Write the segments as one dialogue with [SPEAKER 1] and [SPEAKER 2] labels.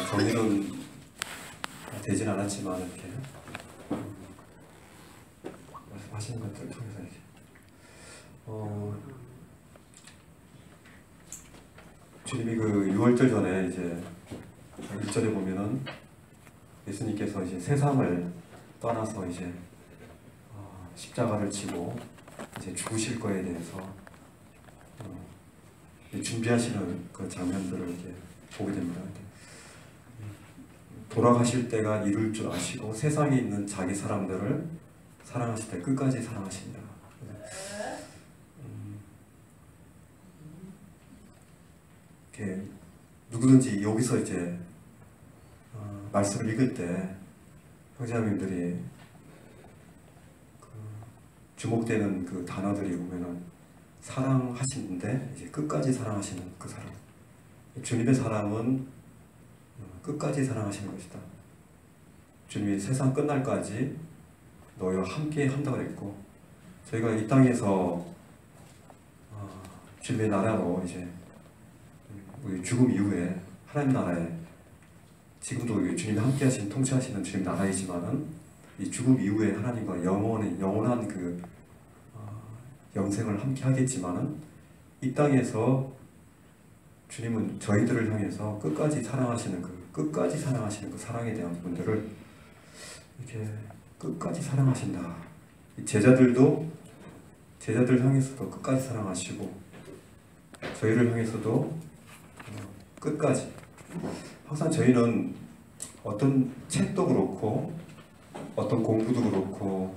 [SPEAKER 1] 정리는 되진 않았지만 이렇게 말씀하시는 것들을 통해서 이렇게 주님이 그 6월절 전에 이제 1절에 보면은 예수님께서 이제 세상을 떠나서 이제 십자가를 지고 이제 죽으실 거에 대해서 준비하시는 그 장면들을 이제 보게 됩니다. 돌아가실 때가 이룰 줄 아시고 세상에 있는 자기 사람들을 사랑하실 때 끝까지 사랑하십니다. 이렇게 누구든지 여기서 이제 말씀을 읽을 때 형제자매님들이 주목되는 그 단어들이 보면은 사랑하시는데 이제 끝까지 사랑하시는 그 사랑. 주님의 사랑은 끝까지 사랑하시는 것이다. 주님이 세상 끝날까지 너희와 함께 한다고 그랬고, 저희가 이 땅에서 주님의 나라로 이제 우리 죽음 이후에 하나님 나라에 지금도 주님이 함께 하시는 통치하시는 주님 나라이지만은 이 죽음 이후에 하나님과 영원한 그 영생을 함께 하겠지만은 이 땅에서 주님은 저희들을 향해서 끝까지 사랑하시는 그 사랑에 대한 부분들을 이렇게 끝까지 사랑하신다. 제자들 향해서도 끝까지 사랑하시고 저희를 향해서도 끝까지. 항상 저희는 어떤 책도 그렇고 어떤 공부도 그렇고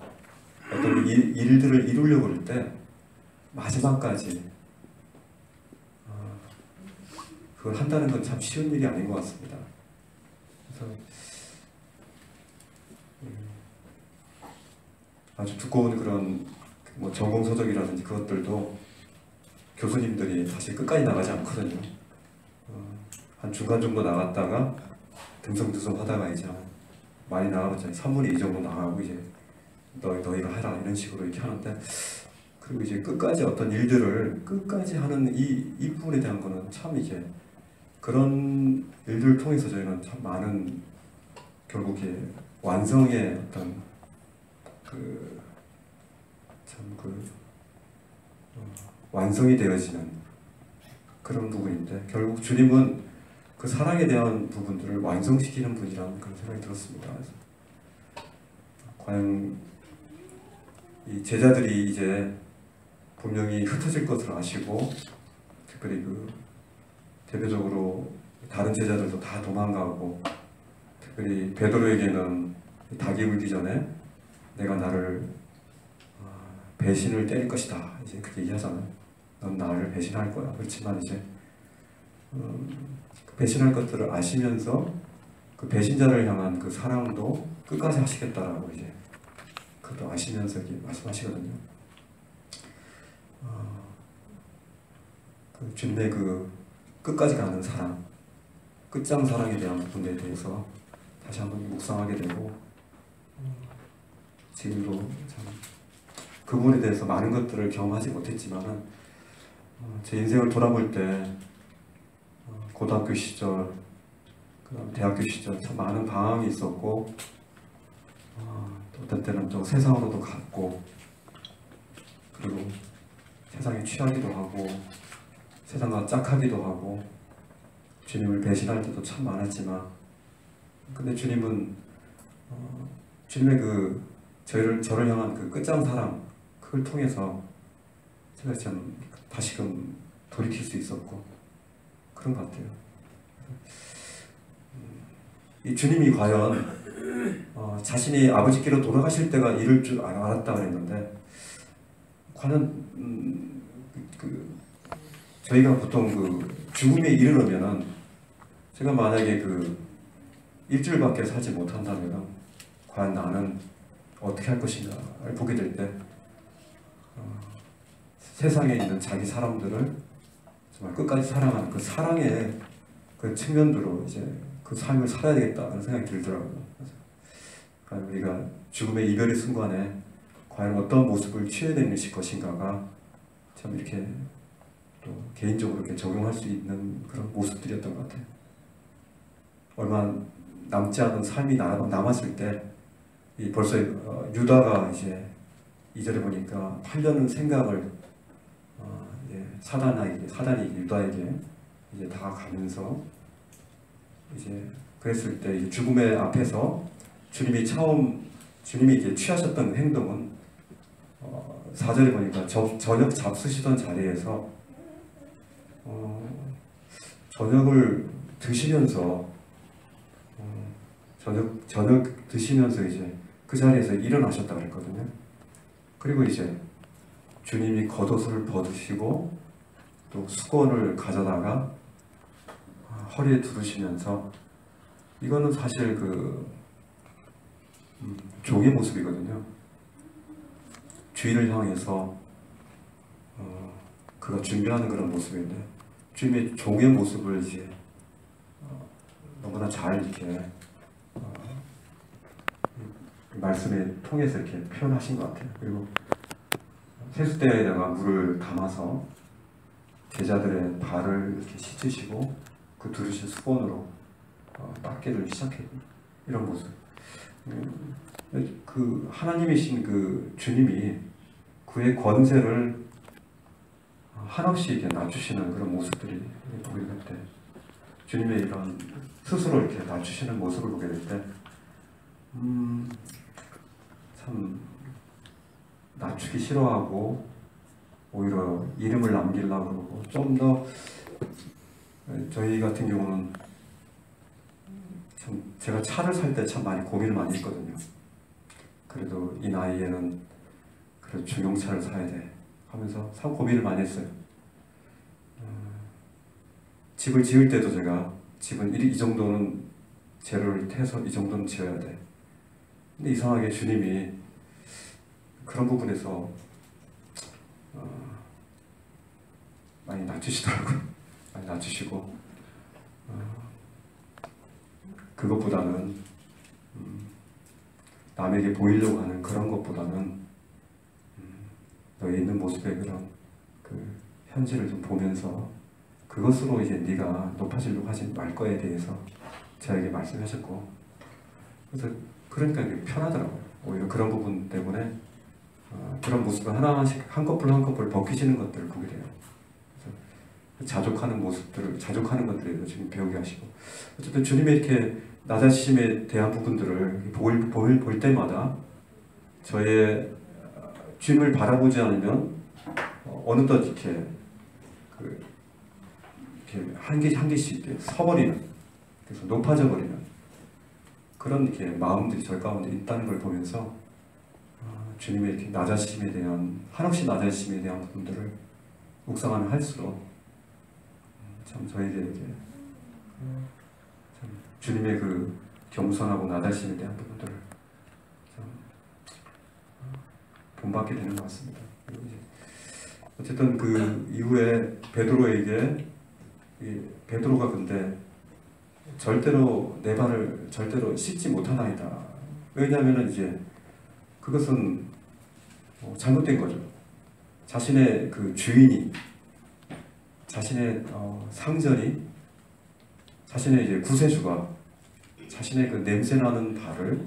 [SPEAKER 1] 어떤 일들을 이루려고 할 때 마지막까지 그걸 한다는 건 참 쉬운 일이 아닌 것 같습니다. 그래서 아주 두꺼운 그런 뭐 전공서적이라든지 그것들도 교수님들이 사실 끝까지 나가지 않거든요. 한 중간 정도 나갔다가 듬성듬성 하다가 이제 많이 나가봤자 3분의 2 정도 나가고 이제 너희가 해라 이런 식으로 이렇게 하는데, 그리고 이제 끝까지 어떤 일들을 끝까지 하는 이 부분에 대한 거는 참 이제 그런 일들을 통해서 저희는 참 많은 결국에 완성의 어떤 완성이 되어지는 그런 부분인데, 결국 주님은 그 사랑에 대한 부분들을 완성시키는 분이라는 그런 생각이 들었습니다. 그래서 과연 이 제자들이 이제 분명히 흩어질 것을 아시고, 특별히 대표적으로 다른 제자들도 다 도망가고, 특별히 베드로에게는 닭이 울기 전에 내가 나를 배신을 때릴 것이다 이제 그렇게 얘기하잖아요. 넌 나를 배신할 거야. 그렇지만 이제 배신할 것들을 아시면서 그 배신자를 향한 그 사랑도 끝까지 하시겠다라고 이제 그것도 아시면서 이렇게 말씀하시거든요. 그 주님의 그 끝까지 가는 사랑, 끝장 사랑에 대한 부분에 대해서 다시 한번 묵상하게 되고, 지금도 참 그 부분에 대해서 많은 것들을 경험하지 못했지만은 제 인생을 돌아볼 때 고등학교 시절, 그다음 대학교 시절 참 많은 방황이 있었고, 또 어떤 때는 또 세상으로도 갔고, 그리고 세상에 취하기도 하고 세상과 짝하기도 하고 주님을 배신할 때도 참 많았지만, 근데 주님은 주님의 그 저를 향한 그 끝장 사랑, 그걸 통해서 제가 참 다시금 돌이킬 수 있었고 그런 것 같아요. 이 주님이 과연 자신이 아버지께로 돌아가실 때가 이를 줄 알았다 그랬는데, 과연 저희가 보통 죽음에 이르려면은, 제가 만약에 일주일밖에 살지 못한다면 과연 나는 어떻게 할 것인가를 보게 될 때 세상에 있는 자기 사람들을 정말 끝까지 사랑하는 그 사랑의 그 측면으로 이제 그 삶을 살아야 되겠다는 생각이 들더라고요. 그래서 우리가 죽음의 이별의 순간에 과연 어떤 모습을 취해야 되는 것인가가 참 이렇게 또 개인적으로 이렇게 적용할 수 있는 그런 모습들이었던 것 같아요. 얼마 남지 않은 삶이 남았을 때 벌써 유다가 이제 2절에 보니까 8년은 생각을 사단이 유다에게 이제 다가가면서 이제 그랬을 때 이제 죽음의 앞에서 주님이 이제 취하셨던 행동은 4절에 보니까 저녁 잡수시던 자리에서 저녁을 드시면서 저녁 드시면서 이제 그 자리에서 일어나셨다 그랬거든요. 그리고 이제 주님이 겉옷을 벗으시고 또 수건을 가져다가 허리에 두르시면서, 이거는 사실 종의 모습이거든요. 주인을 향해서 그가 준비하는 그런 모습인데, 주님의 종의 모습을 이제 너무나 잘 이렇게 말씀에 통해서 이렇게 표현하신 것 같아요. 그리고 세숫대에다가 물을 담아서 제자들의 발을 이렇게 씻으시고 그 두르신 수건으로 닦기를 시작했고, 이런 모습. 그 하나님이신 그 주님이 그의 권세를 한없이 이렇게 낮추시는 그런 모습들이 보게 될 때, 주님의 이런 스스로 이렇게 낮추시는 모습을 보게 될 때, 참 낮추기 싫어하고 오히려 이름을 남기려고 그러고, 좀 더 저희 같은 경우는 참 제가 차를 살 때 참 많이 고민을 많이 했거든요. 그래도 이 나이에는 그래도 중형차를 사야 돼 하면서 참 고민을 많이 했어요. 집을 지을 때도 제가 집은 이 정도는 재료를 태서 이 정도는 지어야 돼. 근데 이상하게 주님이 그런 부분에서 많이 낮추시더라고요. 많이 낮추시고, 그것보다는 남에게 보이려고 하는 그런 것보다는 너의 있는 모습의 그런 그 현실을 좀 보면서 그것으로 이제 네가 높아지려고 하지 말 거에 대해서 저에게 말씀하셨고, 그래서 그러니까 이게 편하더라고요. 오히려 그런 부분 때문에 그런 모습을 하나씩 한 커플 한 커플 벗기시는 것들을 보게 돼요. 그래서 자족하는 모습들을, 자족하는 것들에 대해서 지금 배우게 하시고, 어쨌든 주님의 이렇게 낮아지심에 대한 부분들을 볼 때마다 저의 주님을 바라보지 않으면 어느덧 이렇게 한 개씩 이렇게 서버리는, 그래서 높아져 버리는 그런 이렇게 마음들이 저희 가운데 있다는 걸 보면서 주님의 이렇게 낮아지심에 대한, 한없이 낮아지심에 대한 부분들을 묵상하면 할수록 참 저에게 이렇게 참 주님의 그 겸손하고 낮아지심에 대한 부분들을 참 본받게 되는 것 같습니다. 어쨌든 그 이후에 베드로에게, 베드로가 근데 절대로 내 발을 절대로 씻지 못하나이다. 왜냐하면 이제 그것은 잘못된 거죠. 자신의 그 주인이, 자신의 상전이, 자신의 이제 구세주가 자신의 그 냄새나는 발을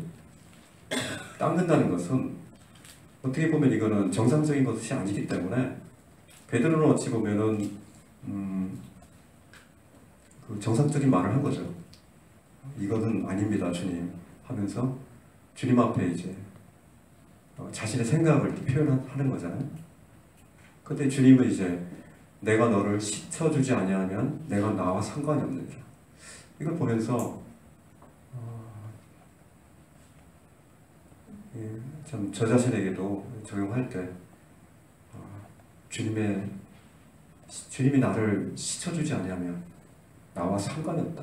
[SPEAKER 1] 닦는다는 것은 어떻게 보면 이거는 정상적인 것이 아니기 때문에, 베드로는 어찌 보면은 그 정상적인 말을 한 거죠. 이거는 아닙니다, 주님 하면서 주님 앞에 이제 자신의 생각을 표현하는 거잖아요. 그때 주님은 이제 내가 너를 씻어주지 아니하면 내가 나와 상관이 없느니라. 이걸 보면서 참 저 자신에게도 적용할 때 주님이 나를 씻어주지 아니하면 나와 상관이 없다.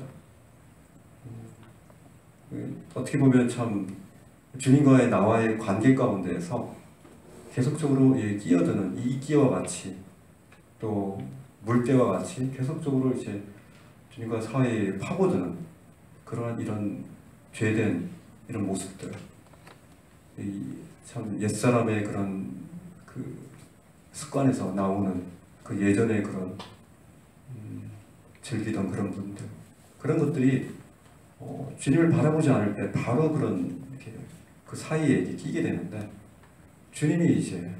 [SPEAKER 1] 어떻게 보면 참 주님과의 나와의 관계 가운데에서 계속적으로 끼어드는 이끼와 같이, 또 물때와 같이 계속적으로 이제 주님과 사이에 파고드는 그러한 이런 죄된 이런 모습들, 참 옛사람의 그런 그 습관에서 나오는 그 예전의 그런 즐기던 그런 분들, 그런 것들이 주님을 바라보지 않을 때 바로 그런 이렇게 그 사이에 이렇게 끼게 되는데, 주님이 이제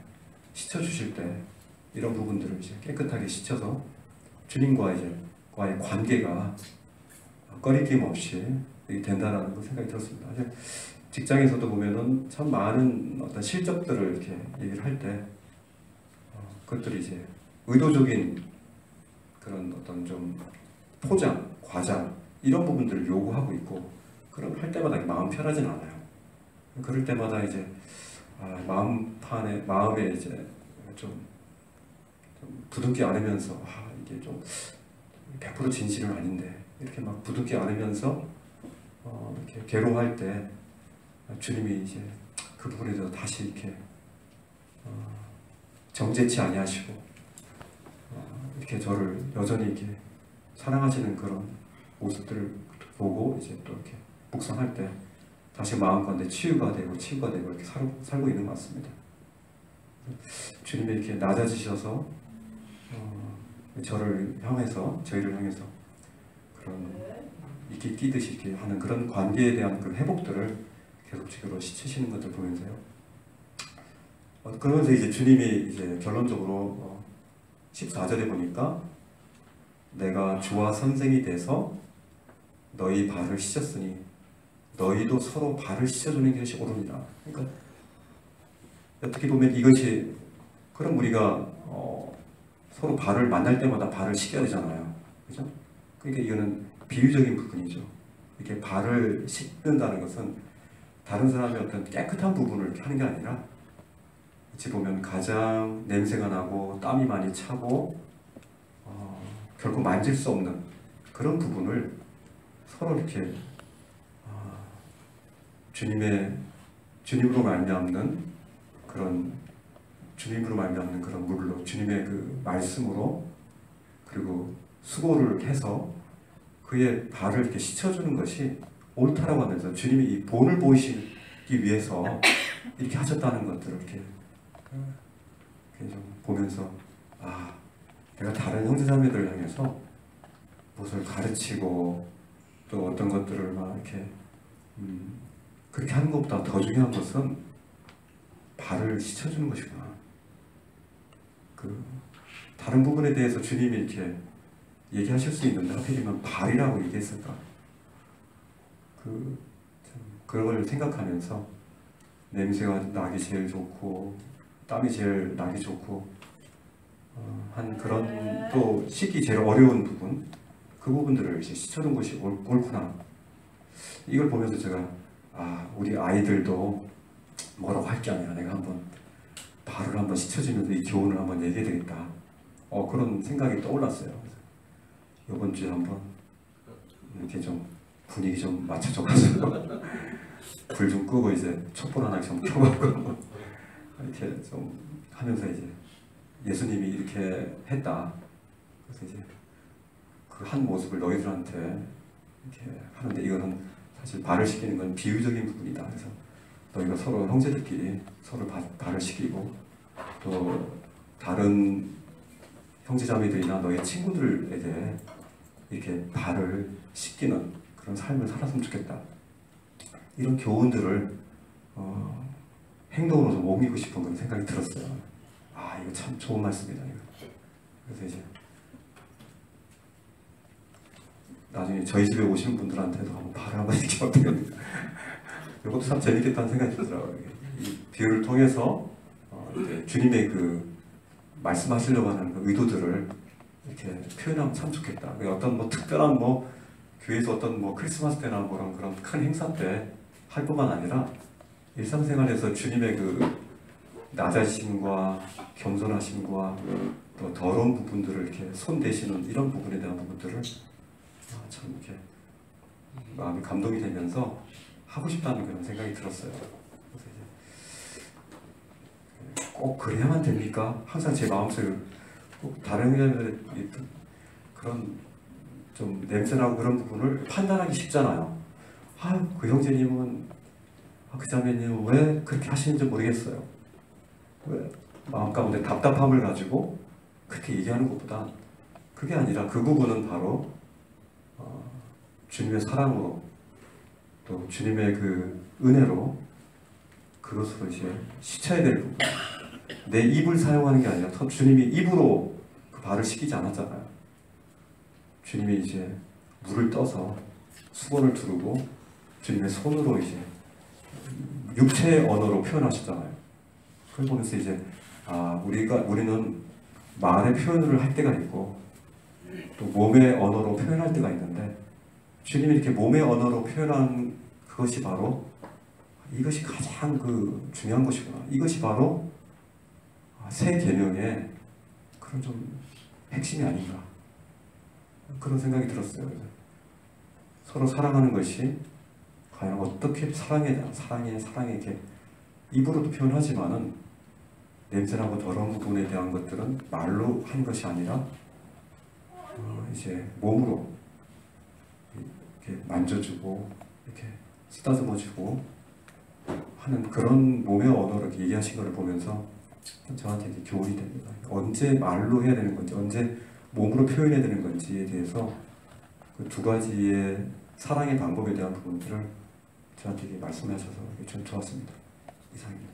[SPEAKER 1] 씻어주실 때 이런 부분들을 이제 깨끗하게 씻어서 주님과 이제 과의 관계가 꺼리낌 없이 된다라는 그 생각이 들었습니다. 직장에서도 보면은 참 많은 어떤 실적들을 이렇게 얘기를 할 때 그것들이 이제 의도적인 그런 어떤 좀 포장, 과장 이런 부분들을 요구하고 있고, 그럼 할 때마다 마음 편하진 않아요. 그럴 때마다 이제 마음에 이제 좀 부둥키 안으면서 이게 좀 100% 진실은 아닌데 이렇게 막 부둥키 안으면서 이렇게 괴로워할 때 주님이 이제 그 부분에 대해서 다시 이렇게 정죄치 아니하시고 이렇게 저를 여전히 이렇게 사랑하시는 그런 모습들을 보고 이제 또 이렇게 묵상할 때 다시 마음 가운데 치유가 되고 이렇게 살고 있는 것 같습니다. 주님이 이렇게 낮아지셔서 저희를 향해서 그런 이끼 끼듯이 이렇게 하는 그런 관계에 대한 그 회복들을 계속적으로 시키시는 것들 보면서요. 그러면서 이제 주님이 이제 결론적으로 14절에 보니까 내가 주와 선생이 돼서 너희 발을 씻었으니 너희도 서로 발을 씻어주는 것이 옳으니라. 그러니까 어떻게 보면 이것이, 그럼 우리가 서로 발을 만날 때마다 발을 씻겨야 되잖아요. 그죠? 그러니까 이거는 비유적인 부분이죠. 이렇게 발을 씻는다는 것은 다른 사람의 어떤 깨끗한 부분을 이렇게 하는 게 아니라, 어찌 보면 가장 냄새가 나고 땀이 많이 차고 결코 만질 수 없는 그런 부분을 서로 이렇게 주님으로 말미암는 그런 물로, 주님의 그 말씀으로, 그리고 수고를 해서 그의 발을 이렇게 씻어주는 것이 옳다라고 하면서, 주님이 이 본을 보이시기 위해서 이렇게 하셨다는 것들을 이렇게 좀 보면서, 내가 다른 형제자매들을 향해서 무엇을 가르치고 또 어떤 것들을 막 이렇게 그렇게 하는 것보다 더 중요한 것은 발을 씻어주는 것이구나. 그 다른 부분에 대해서 주님이 이렇게 얘기하실 수 있는데 하필이면 발이라고 얘기했을까? 그걸 생각하면서 냄새가 나기 제일 좋고 땀이 제일 나기 좋고 한 그런, 또 씻기 제일 어려운 부분, 그 부분들을 이제 씻어준 것이 옳구나. 이걸 보면서 제가 우리 아이들도 뭐라고 할 게 아니라 내가 발을 한번 씻어주면서 이 교훈을 한번 얘기해야 되겠다. 그런 생각이 떠올랐어요. 이번 주에 한번 이렇게 좀 분위기 좀 맞춰줘가지고 불 좀 끄고 이제 촛불 하나 좀 켜갖고 이렇게 좀 하면서 이제 예수님이 이렇게 했다. 그래서 이제 그 한 모습을 너희들한테 이렇게 하는데, 이거는 사실 발을 씻기는 건 비유적인 부분이다. 그래서 너희가 서로 형제들끼리 서로 발을 씻기고, 또 다른 형제자매들이나 너희 친구들에게 이렇게 발을 씻기는 그런 삶을 살았으면 좋겠다. 이런 교훈들을 행동으로 좀 옮기고 싶은 그런 생각이 들었어요. 이거 참 좋은 말씀이다. 이거. 그래서 이제 나중에 저희 집에 오시는 분들한테도 한번 발을 한번 이렇게 어떻게 이것도 참 재밌겠다는 생각이 들더라고요. 이 비유를 통해서 이제 주님의 그 말씀하시려고 하는 그 의도들을 이렇게 표현하면 참 좋겠다. 어떤 특별한 교회에서 어떤 크리스마스 때나 그런 큰 행사 때 할 뿐만 아니라 일상생활에서 주님의 그 낮아심과 겸손하심과 또 더러운 부분들을 이렇게 손대시는 이런 부분에 대한 부분들을 참 이렇게 마음이 감동이 되면서 하고 싶다는 그런 생각이 들었어요. 그래서 이제 꼭 그래야만 됩니까? 항상 제 마음속에 꼭 다른 형제들의 그런 좀 냄새나고 그런 부분을 판단하기 쉽잖아요. 그 형제님은, 그 자매님은 왜 그렇게 하시는지 모르겠어요. 왜 마음 가운데 답답함을 가지고 그렇게 얘기하는 것보다, 그게 아니라 그 부분은 바로 주님의 사랑으로 또 주님의 그 은혜로 그것으로 이제 씻어야 될 부분. 내 입을 사용하는 게 아니라 주님이 입으로 그 발을 씻기지 않았잖아요. 주님이 이제 물을 떠서 수건을 두르고 주님의 손으로 이제 육체의 언어로 표현하셨잖아요. 그걸 보면서 이제 우리는 말의 표현을 할 때가 있고 또 몸의 언어로 표현할 때가 있는데 주님이 이렇게 몸의 언어로 표현한 그것이 바로 이것이 가장 중요한 것이구나. 이것이 바로 새 계명의 그런 좀 핵심이 아닌가 그런 생각이 들었어요. 서로 사랑하는 것이 과연 어떻게 사랑에 이렇게 입으로도 표현하지만은 냄새나고 더러운 부분에 대한 것들은 말로 한 것이 아니라 이제 몸으로 이렇게 만져주고 이렇게 쓰다듬어주고 하는 그런 몸의 언어로 이렇게 얘기하신 것을 보면서 저한테 이제 교훈이 됩니다. 언제 말로 해야 되는 건지 언제 몸으로 표현해야 되는 건지에 대해서 그 두 가지의 사랑의 방법에 대한 부분들을 저한테 말씀하셔서 좀 좋았습니다. 이상입니다.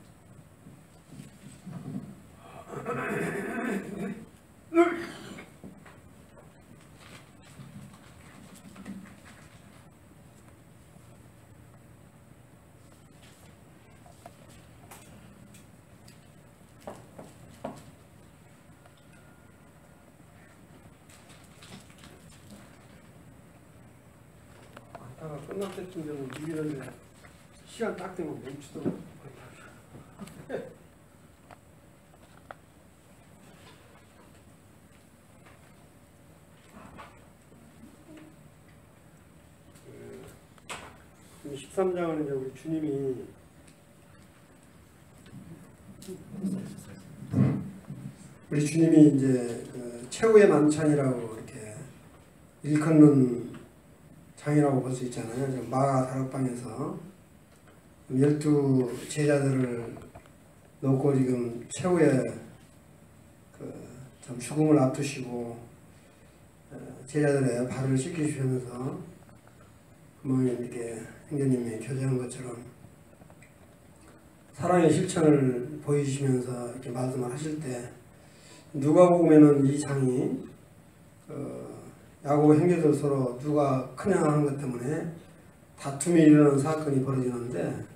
[SPEAKER 2] 끝날 때쯤 되면 일하는데 시간 딱 되면 멈추더라고요. 그 13장은 이제 우리 주님이 이제 그 최후의 만찬이라고 이렇게 일컫는 장이라고 볼 수 있잖아요. 마가 다락방에서 12 제자들을 놓고 지금 최후의 참 죽음을 앞두시고 제자들의 발을 씻기시면서 이렇게 행자님이 교제한 것처럼 사랑의 실천을 보이시면서 이렇게 말씀을 하실 때 누가복음에는 이 장이 야곱 형제들 서로 누가 크냐 하는 것 때문에 다툼이 일어나는 사건이 벌어지는데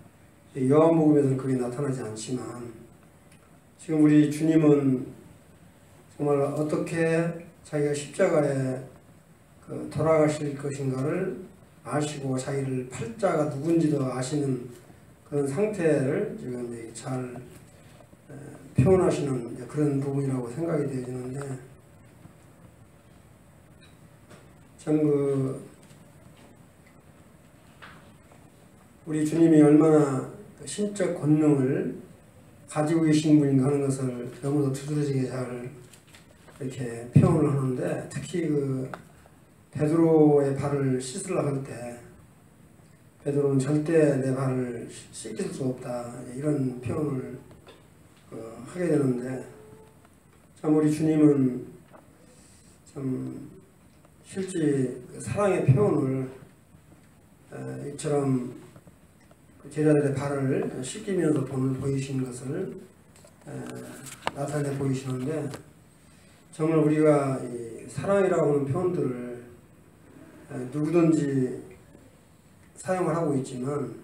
[SPEAKER 2] 요한복음에서는 그게 나타나지 않지만 지금 우리 주님은 정말 어떻게 자기가 십자가에 돌아가실 것인가를 아시고 자기를 팔자가 누군지도 아시는 그런 상태를 지금 잘 표현하시는 그런 부분이라고 생각이 되어지는데 참 우리 주님이 얼마나 신적 권능을 가지고 계신 분인가 하는 것을 너무도 두드러지게 잘 이렇게 표현을 하는데 특히 베드로의 발을 씻으려고 할 때 베드로는 절대 내 발을 씻길 수 없다 이런 표현을 하게 되는데 참 우리 주님은 참 실제 사랑의 표현을 이처럼 제자들의 발을 씻기면서 보이신 것을 나타내 보이시는데 정말 우리가 이 사랑이라고 하는 표현들을 누구든지 사용을 하고 있지만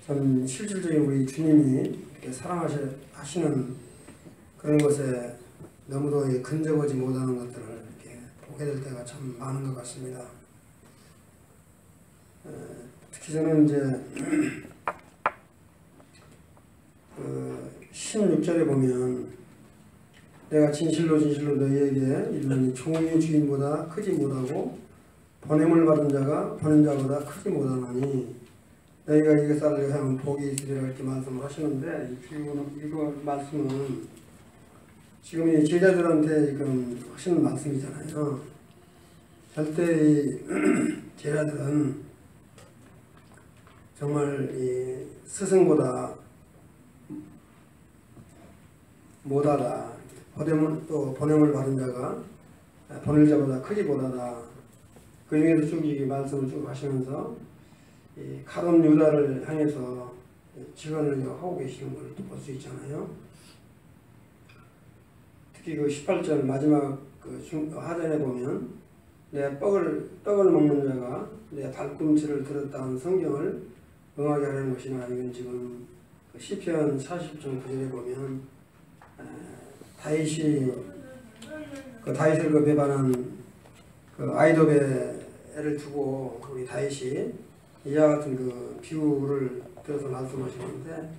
[SPEAKER 2] 참 실질적인 우리 주님이 이렇게 사랑하시는 그런 것에 너무도 근접하지 못하는 것들을 이렇게 보게 될 때가 참 많은 것 같습니다. 특히 저는 이제 16절에 보면 내가 진실로 너희에게 이르노니 종의 주인보다 크지 못하고 보냄을 받은 자가 보낸 자보다 크지 못하노니 너희가 이것을 하면 복이 있으리라 이렇게 말씀을 하시는데 이거 말씀은 지금 이 제자들한테 지금 하시는 말씀이잖아요. 절대 이 제자들은 정말 이 스승보다 못하다. 보냄을 받은 자가 보낼 자보다 크지 못하다. 그 중에서 쭉 이 말씀을 쭉 하시면서 이 가룟 유다를 향해서 직언을 하고 계시는 걸 볼 수 있잖아요. 특히 그 18절 마지막 그 하전에 보면 내 떡을 먹는 자가 내 발꿈치를 들었다는 성경을 응하게 하는 것이나, 이건 지금 그 시편 40편 9절에 보면 다윗이 그 다윗을 그 배반한 그 아이도베를 두고 우리 다윗이 이와 같은 그 비유를 들어서 말씀하시는데,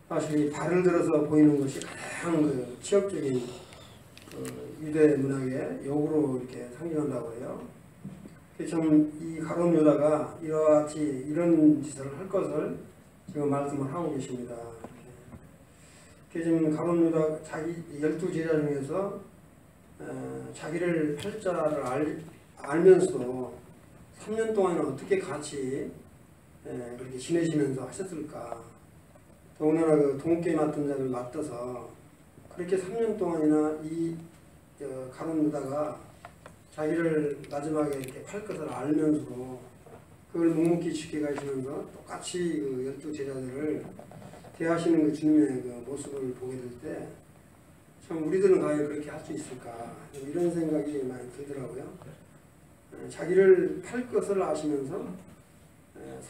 [SPEAKER 2] 사실 이 발을 들어서 보이는 것이 가장 그 지역적인 그 유대 문학의 역으로 이렇게 상징한다고 해요. 참 이 가룟 유다가 이와 같이 이런 짓을 할 것을 지금 말씀을 하고 계십니다. 지금 가룟 유다 자기 12제자 중에서 자기를 팔 자를 알면서도 3년 동안 어떻게 같이 그렇게 지내시면서 하셨을까. 더군다나 그 동께 맡은 자를 맡아서 그렇게 3년 동안이나 이 가룟 유다가 자기를 마지막에 이렇게 팔 것을 알면서도 그걸 묵묵히 지켜가시면서 똑같이 그 12제자들을 대하시는 그 주님의 그 모습을 보게 될 때 참 우리들은 과연 그렇게 할 수 있을까, 이런 생각이 많이 들더라고요. 자기를 팔 것을 아시면서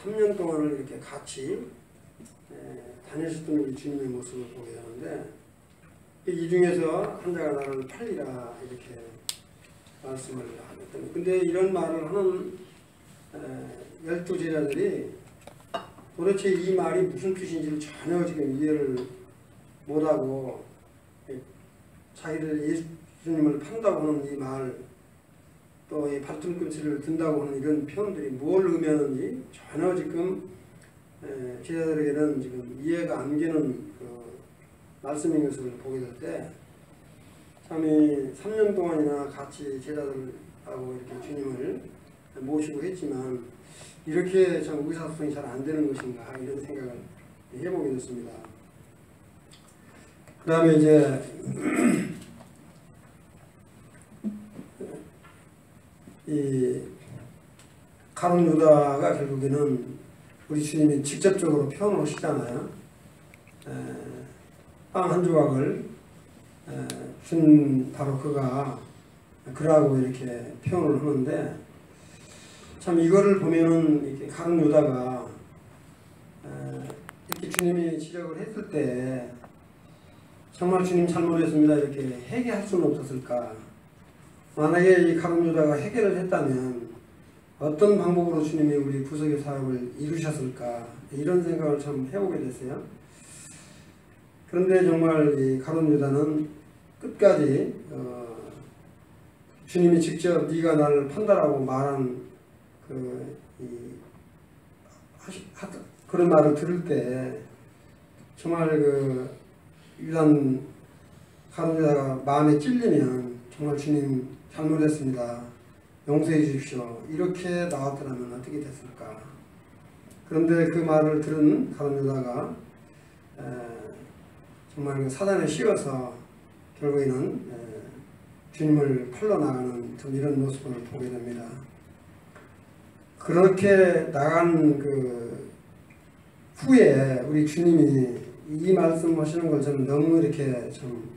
[SPEAKER 2] 3년 동안을 이렇게 같이 다니셨던 우리 주님의 모습을 보게 되는데, 이 중에서 한 자가 나를 팔리라 이렇게 말씀을 하거든요. 근데 이런 말을 하는 12제자들이 도대체 이 말이 무슨 뜻인지를 전혀 지금 이해를 못하고, 자기를 예수님을 판다고 하는 이 말, 또 이 발등꿈치를 든다고 하는 이런 표현들이 뭘 의미하는지 전혀 지금 제자들에게는 지금 이해가 안 되는 그 말씀인 것을 보게 될 때, 참 이 3년 동안이나 같이 제자들하고 이렇게 주님을 모시고 했지만 이렇게 참 의사소통이 잘 안 되는 것인가, 이런 생각을 해보게 됐습니다. 그 다음에 이제 이 가룟 유다가 결국에는 우리 주님이 직접적으로 표현을 하시잖아요. 빵 한 조각을 준 바로 그가 그라고 이렇게 표현을 하는데, 참 이거를 보면은 이렇게 가룟 유다가 이렇게 주님이 지적을 했을 때 정말 주님 잘못했습니다 이렇게 회개할 수는 없었을까. 만약에 이 가룟 유다가 회개를 했다면 어떤 방법으로 주님이 우리 구속의 사역을 이루셨을까, 이런 생각을 참 해보게 됐어요. 그런데 정말 이 가룟 유다는 끝까지 주님이 직접 네가 나를 판다라고 말한 그런 말을 들을 때 정말 그 유단 가룟 유다가 마음에 찔리면 정말 주님 잘못했습니다, 용서해 주십시오 이렇게 나왔더라면 어떻게 됐을까. 그런데 그 말을 들은 가룟 유다가 정말 그 사단에 씌워서 결국에는 주님을 팔러 나가는 좀 이런 모습을 보게 됩니다. 그렇게 나간 그 후에 우리 주님이 이 말씀하시는 걸 저는 너무 이렇게 좀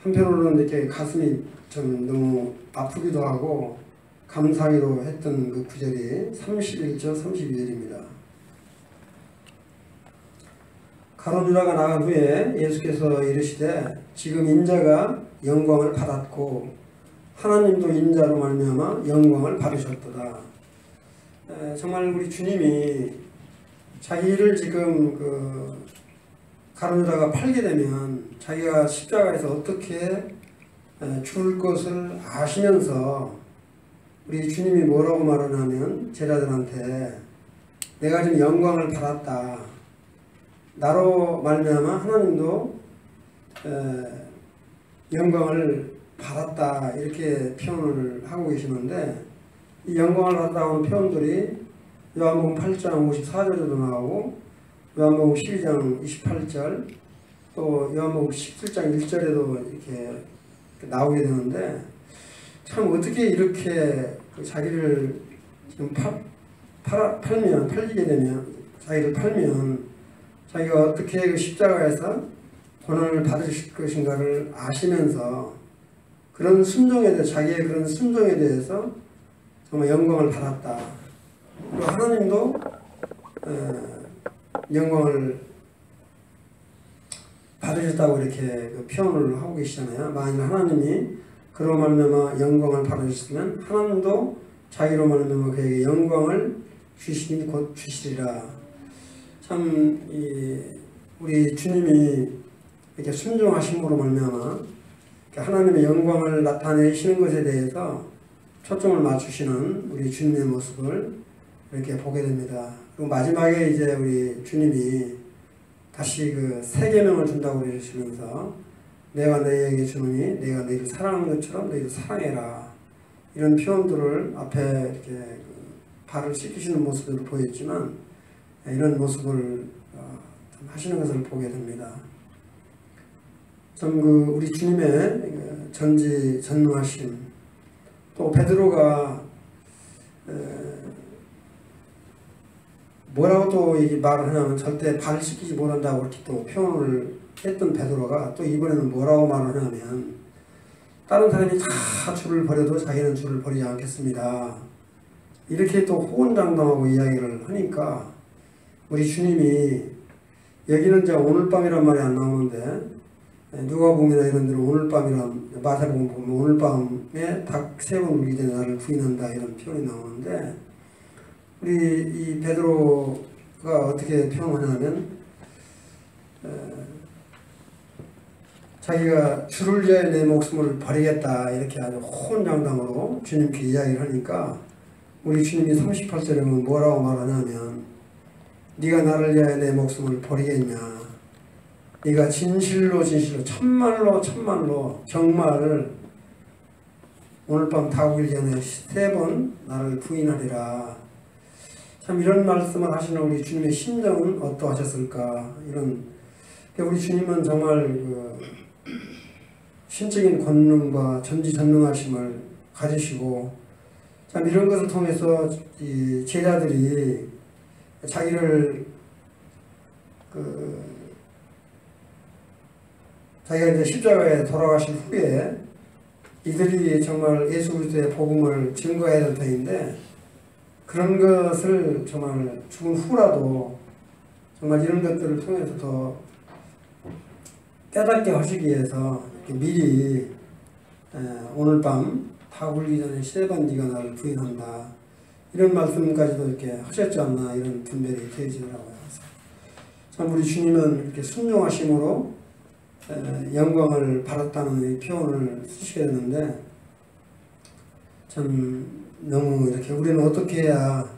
[SPEAKER 2] 한편으로는 이렇게 가슴이 좀 너무 아프기도 하고 감사하기도 했던 그 구절이 31절 32절입니다. 가룟 유다가 나간 후에 예수께서 이르시되 지금 인자가 영광을 받았고 하나님도 인자로 말미암아 영광을 받으셨도다. 정말 우리 주님이 자기를 지금 그 가룟 유다가 팔게 되면 자기가 십자가에서 어떻게 죽을 것을 아시면서 우리 주님이 뭐라고 말하냐면 제자들한테 내가 지금 영광을 받았다, 나로 말미암아 하나님도 영광을 받았다 이렇게 표현을 하고 계시는데, 이 영광을 받았다는 표현들이 요한복음 8장 54절에도 나오고 요한복음 12장 28절 또 요한복음 17장 1절에도 이렇게 나오게 되는데, 참 어떻게 이렇게 자기를 지금 팔리게 되면, 자기를 팔면 자기가 어떻게 그 십자가에서 고난을 받으실 것인가를 아시면서 그런 순종에 대해, 자기의 그런 순종에 대해서 정말 영광을 받았다. 그리고 하나님도 영광을 받으셨다고 이렇게 그 표현을 하고 계시잖아요. 만일 하나님이 그로 말미암아 영광을 받으셨으면 하나님도 자기로 말미암아 그에게 영광을 주시니 곧 주시리라. 참 우리 주님이 이렇게 순종하심으로 말미암아 하나님의 영광을 나타내시는 것에 대해서 초점을 맞추시는 우리 주님의 모습을 이렇게 보게 됩니다. 그리고 마지막에 이제 우리 주님이 다시 그 세 계명을 준다고 그러시면서 내가 너희에게 주노니 내가 너희를 사랑하는 것처럼 너희를 사랑해라. 이런 표현들을 앞에 이렇게 발을 씻기시는 모습을 보였지만 이런 모습을 하시는 것을 보게 됩니다. 참 우리 주님의 전지전능하심, 또 베드로가 뭐라고 또 말을 하냐면 절대 발을 씻기지 못한다고 이렇게 또 표현을 했던 베드로가 또 이번에는 뭐라고 말을 하냐면 다른 사람이 다 줄을 버려도 자기는 줄을 버리지 않겠습니다. 이렇게 또 호언장담하고 이야기를 하니까 우리 주님이, 여기는 이제 오늘 밤이란 말이 안 나오는데 누가복음이나 이런 데는 오늘 밤이란, 마태복음 보면 오늘 밤에 닭 세 번 울기 전에 나를 부인한다 이런 표현이 나오는데 우리 이 베드로가 어떻게 표현하냐면 자기가 주를 위하여 내 목숨을 버리겠다 이렇게 아주 호언장담으로 주님께 이야기를 하니까 우리 주님이 38절에 보면 뭐라고 말하냐면 네가 나를 위하여 내 목숨을 버리겠냐, 네가 진실로 참말로 정말 오늘 밤 닭 울기 전에 3번 나를 부인하리라. 참 이런 말씀을 하시는 우리 주님의 심정은 어떠하셨을까. 이런 우리 주님은 정말 신적인 권능과 전지전능하심을 가지시고 참 이런 것을 통해서 이 제자들이 자기를 자기가 이제 십자가에 돌아가신 후에 이들이 정말 예수 그리스도의 복음을 증거해야 될 터인데 그런 것을 정말 죽은 후라도 정말 이런 것들을 통해서 더 깨닫게 하시기 위해서 미리 오늘 밤 닭 울기 전에 3번 네가 나를 부인한다 이런 말씀까지도 이렇게 하셨지 않나 이런 분별이 되어지더라고요. 참 우리 주님은 이렇게 순종하심으로 영광을 받았다는 이 표현을 쓰시게 되는데 참 너무 이렇게 우리는 어떻게 해야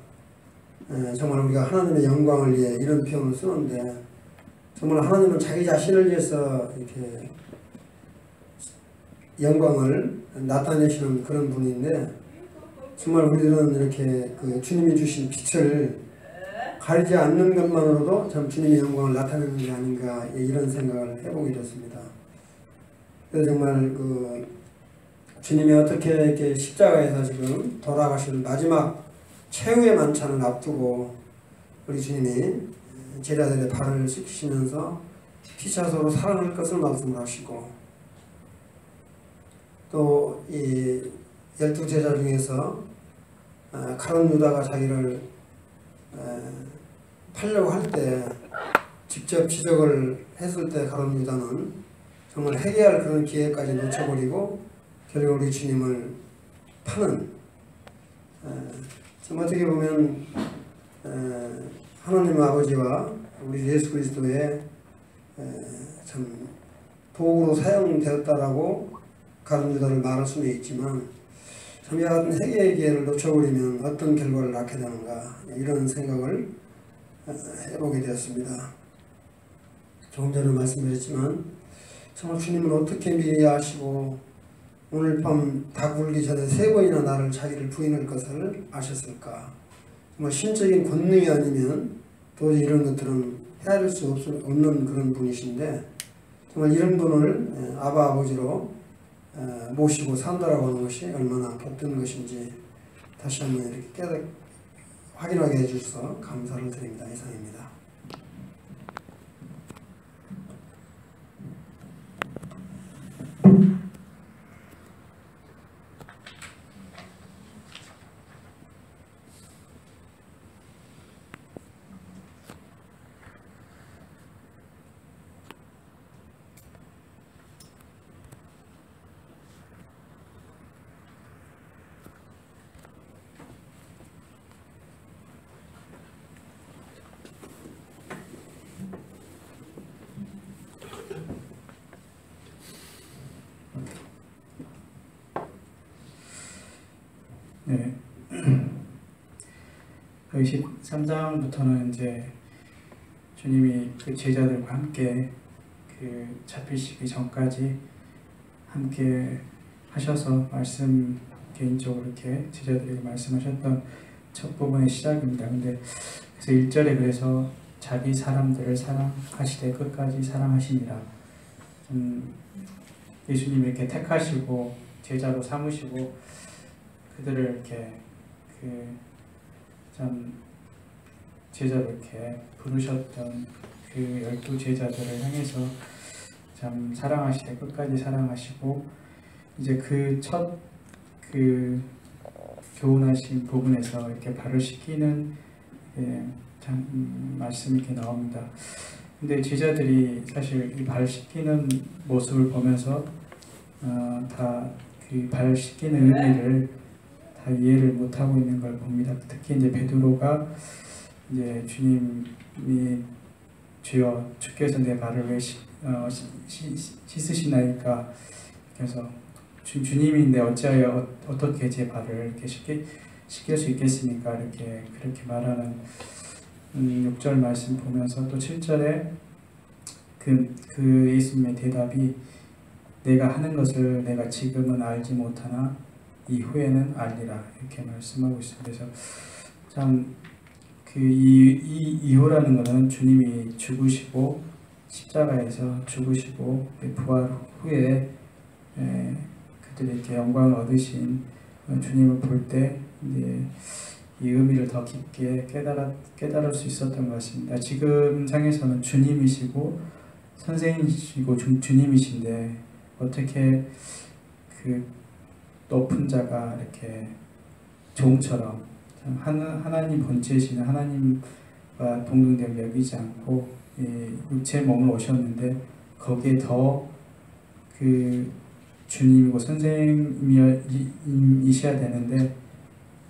[SPEAKER 2] 정말 우리가 하나님의 영광을 위해 이런 표현을 쓰는데 정말 하나님은 자기 자신을 위해서 이렇게 영광을 나타내시는 그런 분인데 정말 우리들은 이렇게 주님이 주신 빛을 가리지 않는 것만으로도 참 주님의 영광을 나타내는 게 아닌가 이런 생각을 해보게 됐습니다. 그래서 정말 주님이 어떻게 이렇게 십자가에서 지금 돌아가실 마지막 최후의 만찬을 앞두고 우리 주님이 제자들의 발을 씻기시면서 피차서로 사랑할 것을 말씀을 하시고 또 이 12제자 중에서 가룟 유다가 자기를 팔려고 할 때 직접 지적을 했을 때 가룟 유다는 정말 회개할 그런 기회까지 놓쳐버리고 결국 우리 주님을 파는 좀 어떻게 보면 하나님 아버지와 우리 예수 그리스도의 참 도구로 사용되었다라고 가룟 유다를 말할 수는 있지만 참 이 같은 회개의 기회를 놓쳐버리면 어떤 결과를 낳게 되는가 이런 생각을 해보게 되었습니다. 조금 전에 말씀드렸지만 정말 주님은 어떻게 미리 아시고 오늘 밤 닭 울기 전에 3번이나 나를 자기를 부인할 것을 아셨을까. 정말 신적인 권능이 아니면 도저히 이런 것들은 헤아릴 수 없는 그런 분이신데 정말 이런 분을 아바 아버지로 모시고 산다라고 하는 것이 얼마나 복된 것인지 다시 한번 이렇게 확인하게 해주셔서 감사를 드립니다. 이상입니다.
[SPEAKER 3] 네. 그 13장부터는 이제 주님이 그 제자들과 함께 그 잡히시기 전까지 함께 하셔서 말씀 개인적으로 이렇게 제자들에게 말씀하셨던 첫 부분의 시작입니다. 근데 그래서 1절에 그래서 자기 사람들을 사랑하시되 끝까지 사랑하시니라. 예수님이 이렇게 택하시고 제자로 삼으시고 그들을 이렇게 참 제자로 이렇게 부르셨던 그 12 제자들을 향해서 참 사랑하시되 끝까지 사랑하시고 이제 그 첫 교훈하신 부분에서 이렇게 발을 씻기는 말씀이 이렇게 나옵니다. 근데 제자들이 사실 이 발 씻기는 모습을 보면서 다 그 발 씻기는 의미를 다 이해를 못하고 있는 걸 봅니다. 특히 이제 베드로가 이제 주님이 주여 주께서 내 발을 왜 씻으시나이까, 그래서 주님인데 어찌하여 어떻게 제 발을 이렇게 씻길 수 있겠습니까? 이렇게 그렇게 말하는 6절 말씀 보면서 또 7절에 그 예수님의 대답이 내가 하는 것을 내가 지금은 알지 못하나 이후에는 알리라 이렇게 말씀하고 있습니다. 그래서 참 그 이후라는 것은 주님이 죽으시고 십자가에서 죽으시고 부활 후에 그들이 이렇게 영광을 얻으신 주님을 볼 때 이제 이 의미를 더 깊게 깨달을 수 있었던 것 같습니다. 지금 상에서는 주님이시고 선생님이시고 주님이신데 어떻게 그 높은 자가 이렇게 종처럼 하나님 본체이신 하나님과 동등되게 여기지 않고 육체의 몸을 오셨는데 거기에 더 그 주님이고 선생님이셔야 되는데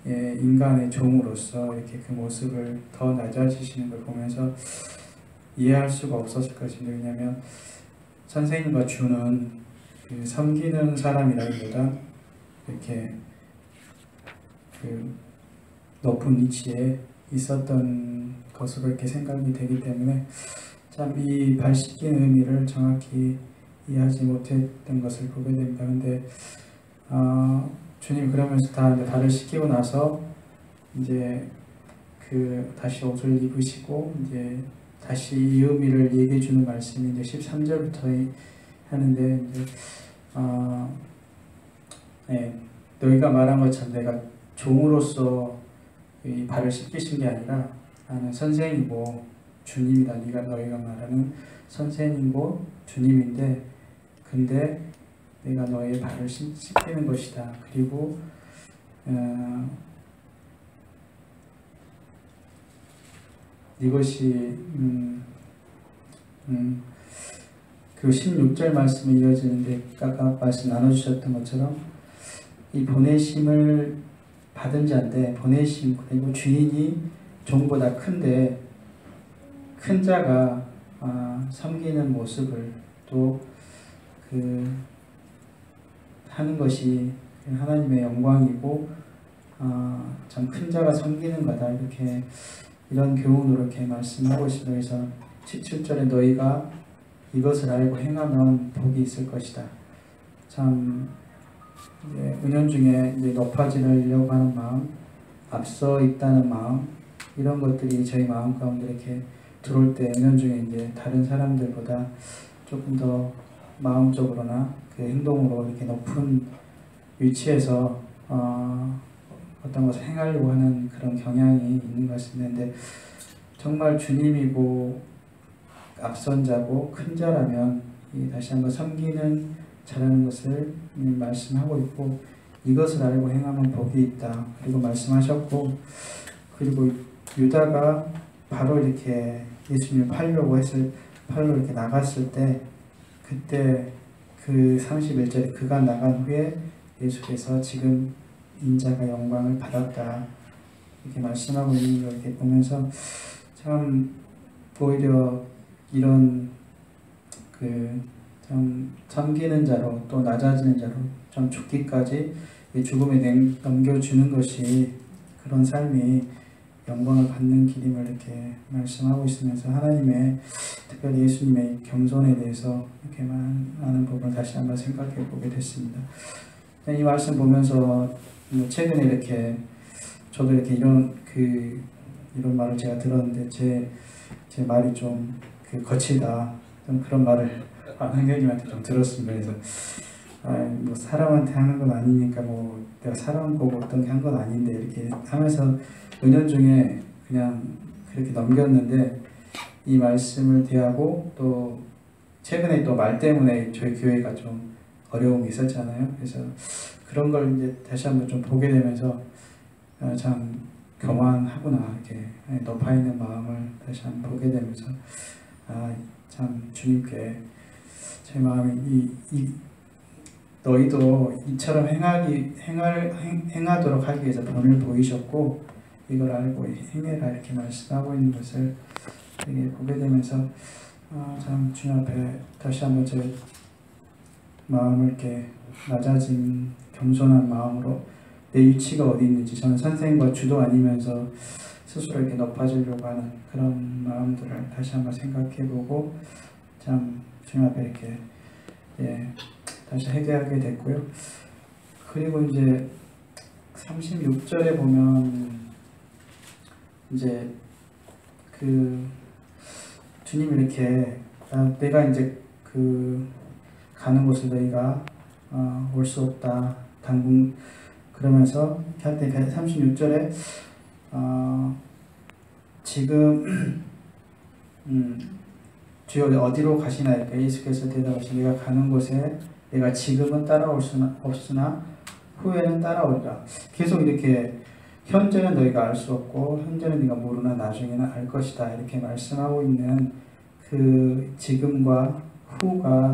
[SPEAKER 3] 인간의 종으로서 이렇게 그 모습을 더 낮아지시는 걸 보면서 이해할 수가 없었을 것입니다. 왜냐하면 선생님과 주는 그 섬기는 사람이라기보다 이렇게 그 높은 위치에 있었던 것으로 이렇게 생각이 되기 때문에 참 이 발 씻기는 의미를 정확히 이해하지 못했던 것을 보게 됩니다. 근데 주님 그러면서 다 이제 발을 씻기고 나서 이제 다시 옷을 입으시고 이제 다시 이 의미를 얘기해 주는 말씀이 이제 13절부터 하는데 이제 너희가 말한 것처럼 내가 종으로서 이 발을 씻기신 게 아니라 나는 선생이고 주님이다. 너희가 말하는 선생이고 주님인데 근데 내가 너희의 발을 씻기는 것이다. 그리고 이것이 그 16절 말씀이 이어지는데 아까 말씀 나눠주셨던 것처럼 이 보내심을 받은 자인데 보내심 그리고 주인이 종보다 큰데 큰 자가 섬기는 모습을 또 하는 것이 하나님의 영광이고 참 큰 자가 섬기는 거다 이렇게 이런 교훈으로 이렇게 말씀하고 있습니다. 그래서 17절에 너희가 이것을 알고 행하면 복이 있을 것이다. 참 은연중에 이제 높아지려고 하는 마음, 앞서 있다는 마음, 이런 것들이 저희 마음 가운데 이렇게 들어올 때 은연중에 이제 다른 사람들보다 조금 더 마음적으로나 그 행동으로 이렇게 높은 위치에서 어떤 것을 행하려고 하는 그런 경향이 있는 것 같은데 정말 주님이고 앞선 자고 큰 자라면 다시 한번 섬기는 자라는 것을 말씀하고 있고 이것을 알고 행하면 복이 있다. 그리고 말씀하셨고 그리고 유다가 바로 이렇게 예수님을 팔로 이렇게 나갔을 때 그때 그 31절에 그가 나간 후에 예수께서 지금 인자가 영광을 받았다. 이렇게 말씀하고 있는 걸 이렇게 보면서 참 오히려 이런 참 섬기는 자로 또 낮아지는 자로 좀 죽기까지 죽음에 넘겨주는 것이 그런 삶이 영광을 받는 길임을 이렇게 말씀하고 있으면서 하나님의 특별히 예수님의 겸손에 대해서 이렇게 많은 부분을 다시 한번 생각해 보게 됐습니다. 이 말씀 보면서 최근에 이렇게 저도 이렇게 이런 말을 제가 들었는데 제 말이 좀 거칠다 좀 그런 말을 한교님한테 좀 들었습니다. 그래서 뭐 사람한테 하는 건 아니니까 뭐 내가 사람 보고 어떤 게 한 건 아닌데 이렇게 하면서 은연중에 그냥 그렇게 넘겼는데 이 말씀을 대하고 또 최근에 또 말 때문에 저희 교회가 좀 어려움이 있었잖아요. 그래서 그런 걸 이제 다시 한번 좀 보게 되면서 참 교만하구나 이렇게 높아 있는 마음을 다시 한번 보게 되면서 참 주님께 제 마음이 너희도 이처럼 행하도록 하기 위해서 본을 보이셨고 이걸 알고 행해라 이렇게 말씀하고 있는 것을 되게 보게 되면서 참 주님 앞에 다시 한번 제 마음을 이렇게 낮아진 겸손한 마음으로 내 위치가 어디 있는지 저는 선생님과 주도 아니면서 스스로 이렇게 높아지려고 하는 그런 마음들을 다시 한번 생각해보고 참 주님 앞에 이렇게 다시 회개하게 됐고요. 그리고 이제 36절에 보면 이제 주님이 이렇게 내가 이제 가는 곳을 너희가 올 수 없다 당분 그러면서 할 때 36절에 지금 주여 어디로 가시나 이렇게 예수께서 대답하시니 내가 가는 곳에 내가 지금은 따라올 수는 없으나 후에는 따라오리라. 계속 이렇게 현재는 너희가 알 수 없고 현재는 네가 모르나 나중에는 알 것이다 이렇게 말씀하고 있는 그 지금과 후가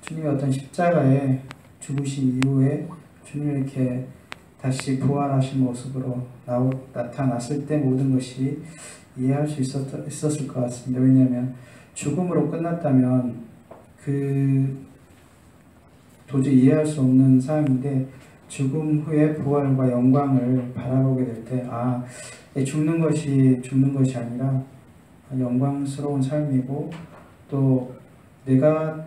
[SPEAKER 3] 주님의 어떤 십자가에 죽으신 이후에 주님이 이렇게 다시 부활하신 모습으로 나타났을 때 모든 것이 이해할 수 있었을 것 같습니다. 왜냐하면 죽음으로 끝났다면 도저히 이해할 수 없는 상황인데 죽음 후에 부활과 영광을 바라보게 될 때 죽는 것이 아니라 영광스러운 삶이고 또 내가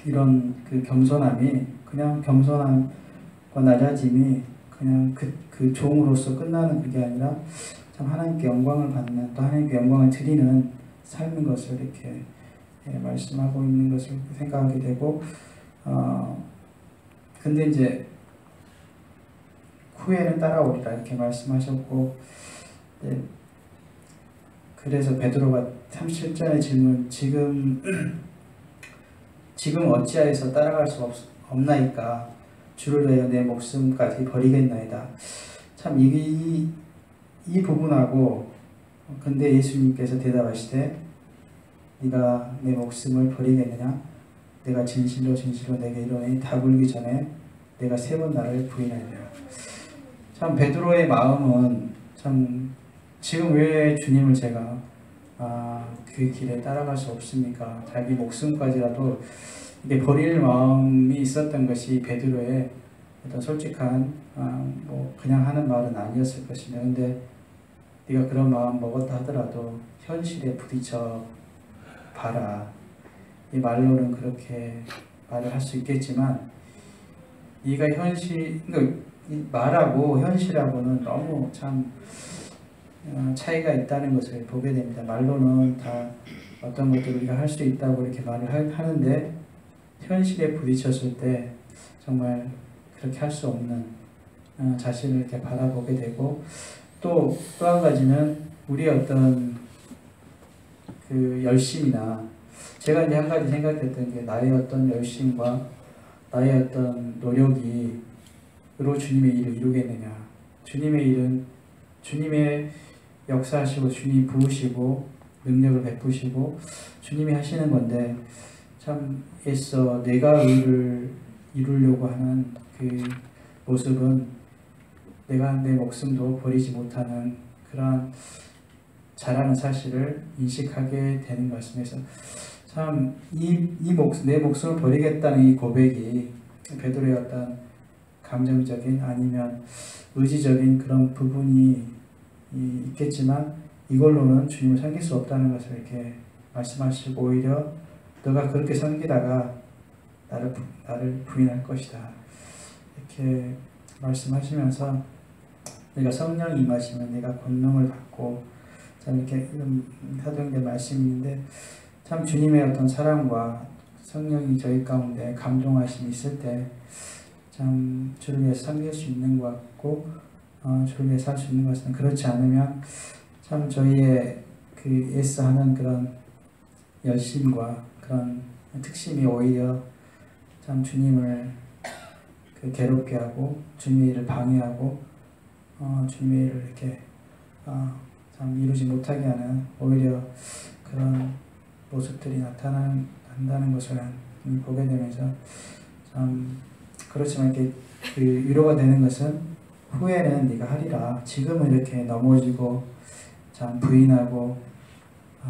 [SPEAKER 3] 이런 겸손함이 그냥 겸손함과 낮아짐이 그냥 그 종으로서 끝나는 그게 아니라 참 하나님께 영광을 받는 또 하나님께 영광을 드리는 삶인 것을 이렇게 말씀하고 있는 것을 생각하게 되고 근데 이제 후에는 따라오리라 이렇게 말씀하셨고 그래서 베드로가 37절의 질문 지금 어찌하여서 따라갈 수 없나이까 주를 위하여 내 목숨까지 버리겠나이다. 참 이 부분하고 근데 예수님께서 대답하시되 네가 내 목숨을 버리겠느냐 내가 진실로 내게 이르노니 다 굴기 전에 내가 3번 나를 부인하리라. 참 베드로의 마음은 참 지금 왜 주님을 제가 그 길에 따라갈 수 없습니까? 자기 목숨까지라도 이게 버릴 마음이 있었던 것이 베드로의 어떤 솔직한 뭐 그냥 하는 말은 아니었을 것입니다. 근데 네가 그런 마음 먹었다 하더라도 현실에 부딪혀 봐라. 이 말로는 그렇게 말을 할 수 있겠지만 네가 그러니까 말하고 현실하고는 너무 참 차이가 있다는 것을 보게 됩니다. 말로는 다 어떤 것들을 우리가 할 수 있다고 이렇게 말을 하는데 현실에 부딪혔을 때 정말 그렇게 할 수 없는 자신을 이렇게 바라보게 되고 또 한 가지는 우리의 어떤 그 열심이나 제가 이제 한 가지 생각했던 게 나의 어떤 열심과 나의 어떤 노력이 으로 주님의 일을 이루겠느냐. 주님의 일은 주님의 역사하시고 주님 부으시고 능력을 베푸시고 주님이 하시는 건데 참 애써 내가 의를 이루려고 하는 그 모습은 내가 내 목숨도 버리지 못하는 그러한 자라는 사실을 인식하게 되는 것 같습니다. 참 내 목숨을 버리겠다는 이 고백이 베드로의 어떤 감정적인 아니면 의지적인 그런 부분이 있겠지만 이걸로는 주님을 섬길 수 없다는 것을 이렇게 말씀하시고 오히려 너가 그렇게 섬기다가 나를 부인할 것이다 이렇게 말씀하시면서 내가 성령이 임하시면 내가 권능을 받고 참 이렇게 사도행전 말씀이 있는데 참 주님의 어떤 사랑과 성령이 저희 가운데 감동하심이 있을 때 참 주를 위해서 섬길 수 있는 것 같고 주를 위해서 할 수 있는 것은 그렇지 않으면 참 저희의 그 애써하는 그런 열심과 그런 특심이 오히려 참 주님을 그 괴롭게 하고 주님의 일을 방해하고 주님의 일을 이렇게 참 이루지 못하게 하는 오히려 그런 모습들이 나타난다는 것을 보게 되면서 참 그렇지만 이렇게 그 위로가 되는 것은 후에는 네가 하리라. 지금은 이렇게 넘어지고 참 부인하고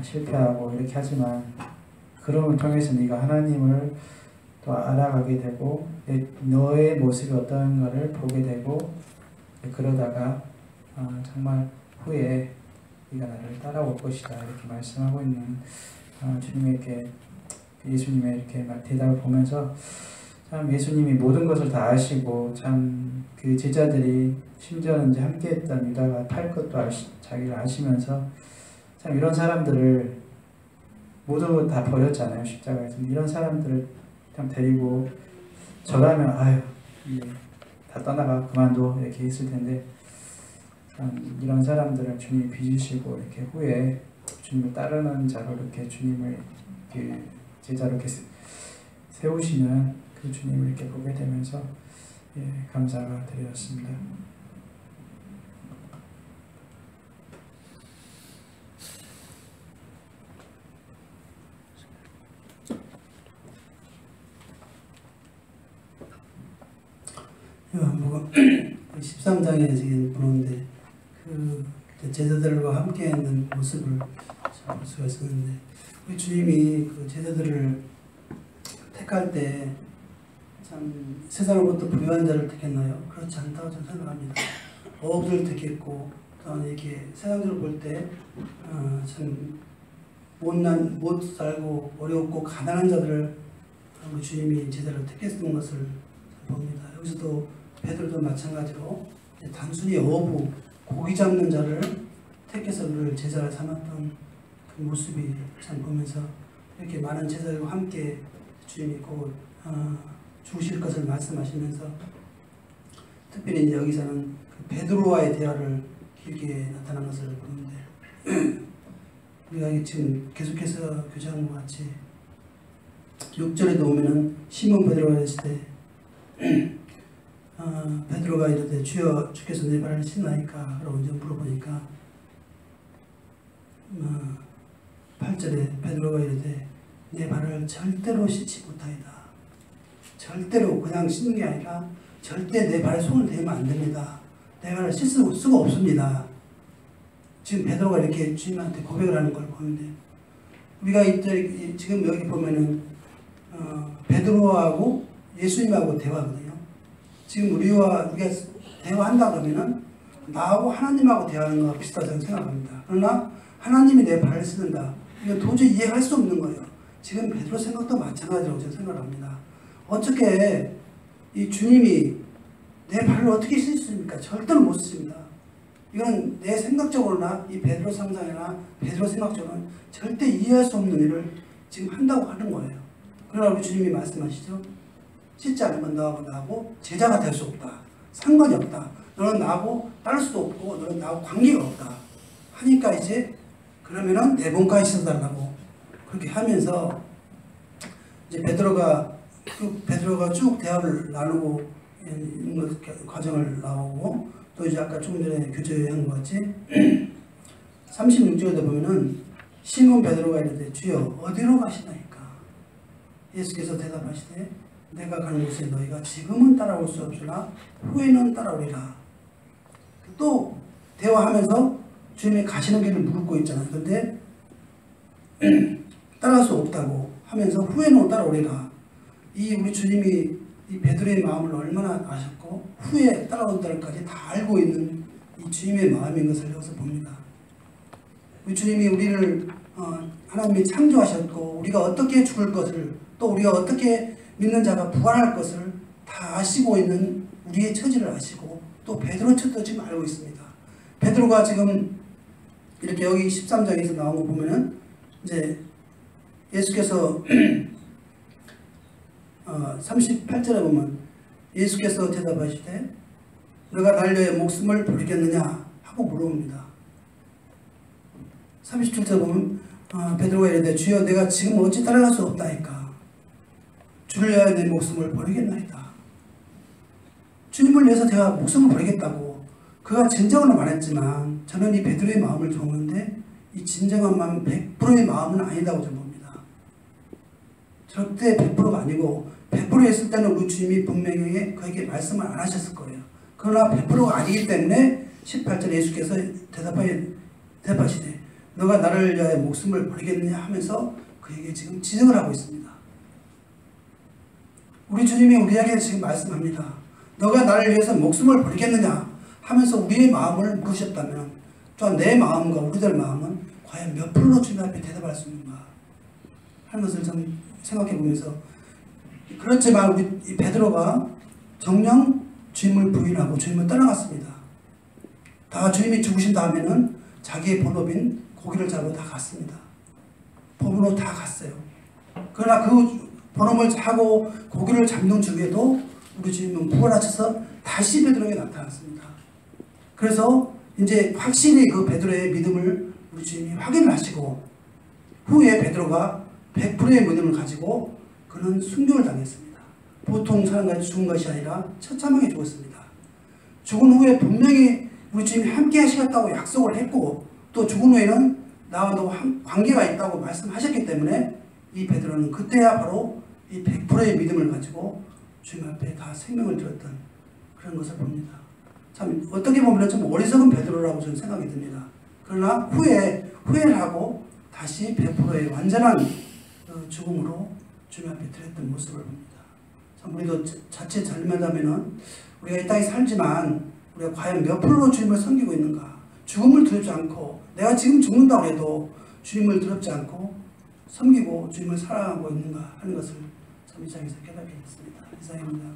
[SPEAKER 3] 실패하고 이렇게 하지만 그럼을 통해서 네가 하나님을 또 알아가게 되고 너의 모습이 어떤가를 보게 되고 그러다가 정말 후에 네가 나를 따라올 것이다 이렇게 말씀하고 있는 예수님의 이렇게 대답을 보면서 참 예수님이 모든 것을 다 아시고 참 그 제자들이 심지어는 이제 함께했던 유다가 팔 것도 자기를 아시면서 참 이런 사람들을 모두 다 버렸잖아요 십자가에서. 이런 사람들을 참 데리고 저라면 아유 다 떠나가 그만둬 이렇게 했을 텐데 참 이런 사람들을 주님이 빚으시고 이렇게 후에 주님을 따르는 자로 이렇게 주님을 그 제자로 이렇게 세우시는 그 주님을 이렇게 보게 되면서 감사가 드렸습니다.
[SPEAKER 2] 요한복음 13장에 지금 보는데 그 제자들과 함께하는 모습을 볼 수가 있었는데 우리 주님이 그 제자들을 택할 때 참 세상으로부터 부유한 자를 택했나요? 그렇지 않다고 저는 생각합니다. 어부를 택했고 또한 이렇게 세상적으로 볼 때 참 못 살고 어렵고 가난한 자들을 우리 주님이 제자를 택했던 것을 봅니다. 여기서도 베드로도 마찬가지로 단순히 어부 고기 잡는 자를 택해서 그를 제자를 삼았던 그 모습이 참 보면서 이렇게 많은 제자들과 함께 주님이 곧 주실 것을 말씀하시면서 특별히 이제 여기서는 그 베드로와의 대화를 길게 나타난 것을 보는데 우리가 지금 계속해서 교제하는 것 같이 6절에도 오면은 시몬 베드로가 했을 때 베드로가 이르되 주여 주께서 내 발을 씻나이까? 라고 이제 물어보니까 8절에 베드로가 이르되 내 발을 절대로 씻지 못하이다. 절대로 그냥 씻는 게 아니라 절대 내 발에 손을 대면 안 됩니다. 내 발을 씻을 수가 없습니다. 지금 베드로가 이렇게 주님한테 고백을 하는 걸 보는데 우리가 이제 지금 여기 보면은 베드로하고 예수님하고 대화거든요. 지금 우리가 대화한다 그러면은 나하고 하나님하고 대화하는 거와 비슷하다고 생각합니다. 그러나 하나님이 내 발을 씻는다. 이건 도저히 이해할 수 없는 거예요. 지금 베드로 생각도 마찬가지라고 저는 생각합니다. 어떻게 이 주님이 내 발을 어떻게 씻습니까? 절대로 못 씻습니다. 이건 내 생각적으로나 이 베드로 상상이나 베드로 생각적으로는 절대 이해할 수 없는 일을 지금 한다고 하는 거예요. 그러나 우리 주님이 말씀하시죠. 씻지 않으면 너하고 나하고 제자가 될 수 없다. 상관이 없다. 너는 나하고 따를 수도 없고 너는 나하고 관계가 없다 하니까 이제 그러면은 내 몸까지 씻어달라고 그렇게 하면서 이제 베드로가 쭉 대화를 나누고 있는 과정을 나오고 또 이제 아까 조금 전에 교제한 것 같이 36절에 보면은 시몬 베드로가 이르되 주여 어디로 가시나이까 예수께서 대답하시되 내가 가는 곳에 너희가 지금은 따라올 수 없으나 후에는 따라오리라. 또 대화하면서 주님이 가시는 길을 묻고 있잖아요. 근데 따라갈 수 없다고 하면서 후에는 따라오리라. 이 우리 주님이 이 베드로의 마음을 얼마나 아셨고 후에 따라온다는까지 다 알고 있는 이 주님의 마음인 것을 여기서 봅니다. 우리 주님이 우리를 하나님이 창조하셨고 우리가 어떻게 죽을 것을 또 우리가 어떻게 믿는 자가 부활할 것을 다 아시고 있는 우리의 처지를 아시고 또 베드로 처도 지금 알고 있습니다. 베드로가 지금 이렇게 여기 13장에서 나온 거 보면은 이제 예수께서 38절에 보면 예수께서 대답하시되 너가 날 위하여 목숨을 버리겠느냐 하고 물어봅니다. 37절에 보면 베드로가 이르되 주여 내가 지금 어찌 따라갈 수 없다니까 주를 위하여 내 목숨을 버리겠나이다. 주님을 위해서 제가 목숨을 버리겠다고 그가 진정으로 말했지만 저는 이 베드로의 마음을 보는데 이 진정한 마음 100%의 마음은 아니다고 저는 봅니다. 절대 100%가 아니고 100% 했을 때는 우리 주님이 분명히 그에게 말씀을 안 하셨을 거예요. 그러나 100%가 아니기 때문에 18절 예수께서 대답하시되 너가 나를 위하여 목숨을 버리겠느냐 하면서 그에게 지금 지적을 하고 있습니다. 우리 주님이 우리에게 지금 말씀합니다. 너가 나를 위해서 목숨을 버리겠느냐 하면서 우리의 마음을 물으셨다면 또한 내 마음과 우리들 마음은 과연 몇 프로로 주님 앞에 대답할 수 있는가 하는 것을 좀 생각해 보면서 그렇지만 우리 이 베드로가 정녕 주님을 부인하고 주님을 떠나갔습니다. 다 주님이 죽으신 다음에는 자기의 본업인 고기를 잡으러 다 갔습니다. 법으로 다 갔어요. 그러나 그 본업을 하고 고기를 잡는 중에도 우리 주님은 부활하셔서 다시 베드로에게 나타났습니다. 그래서 이제 확실히 그 베드로의 믿음을 우리 주님이 확인을 하시고 후에 베드로가 100%의 믿음을 가지고 그는 순교를 당했습니다. 보통 사람같이 죽은 것이 아니라 처참하게 죽었습니다. 죽은 후에 분명히 우리 주님이 함께 하시겠다고 약속을 했고 또 죽은 후에는 나와 너 관계가 있다고 말씀하셨기 때문에 이 베드로는 그때야 바로 이 100%의 믿음을 가지고 주님 앞에 다 생명을 드렸던 그런 것을 봅니다. 참 어떻게 보면 좀 어리석은 베드로라고 저는 생각이 듭니다. 그러나 후회를 하고 다시 100%의 완전한 죽음으로 주님 앞에 드렸던 모습을 봅니다. 참 우리도 자칫 잘못하면은 우리가 이 땅에 살지만 우리가 과연 몇 프로로 주님을 섬기고 있는가? 죽음을 두렵지 않고 내가 지금 죽는다고 해도 주님을 두렵지 않고 섬기고 주님을 사랑하고 있는가 하는 것을 참 이 장에서 깨닫게 됐습니다. 이상입니다.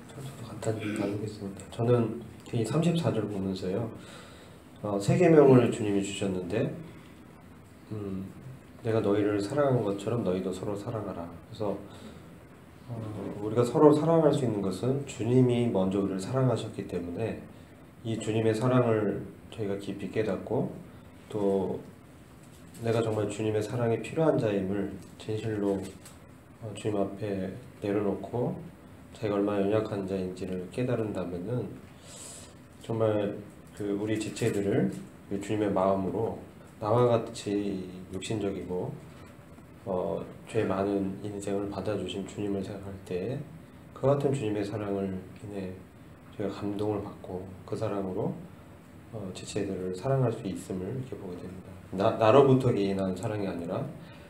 [SPEAKER 4] 저도 간단히 나누겠습니다. 저는 이 34절 보면서요. 세 계명을 주님이 주셨는데 내가 너희를 사랑한 것처럼 너희도 서로 사랑하라. 그래서 우리가 서로 사랑할 수 있는 것은 주님이 먼저 우리를 사랑하셨기 때문에 이 주님의 사랑을 저희가 깊이 깨닫고 또 내가 정말 주님의 사랑이 필요한 자임을 진실로 주님 앞에 내려놓고 자기가 얼마나 연약한 자인지를 깨달은다면은 정말 우리 지체들을 주님의 마음으로 나와 같이 육신적이고 죄 많은 인생을 받아주신 주님을 생각할 때 그 같은 주님의 사랑을 인해 저희가 감동을 받고 그 사랑으로 지체들을 사랑할 수 있음을 이렇게 보게 됩니다. 나로부터 개인한 사랑이 아니라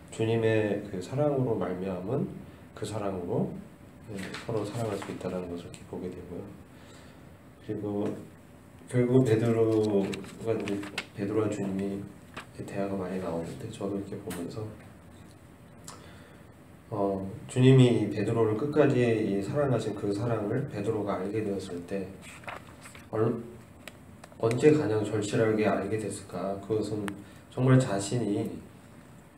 [SPEAKER 4] 주님의 그 사랑으로 말미암은 그 사랑으로 서로 사랑할 수 있다는 것을 이렇게 보게 되고요. 그리고 결국 베드로와 주님이 대화가 많이 나오는데 저도 이렇게 보면서 주님이 베드로를 끝까지 사랑하신 그 사랑을 베드로가 알게 되었을 때 언제 가장 절실하게 알게 됐을까? 그것은 정말 자신이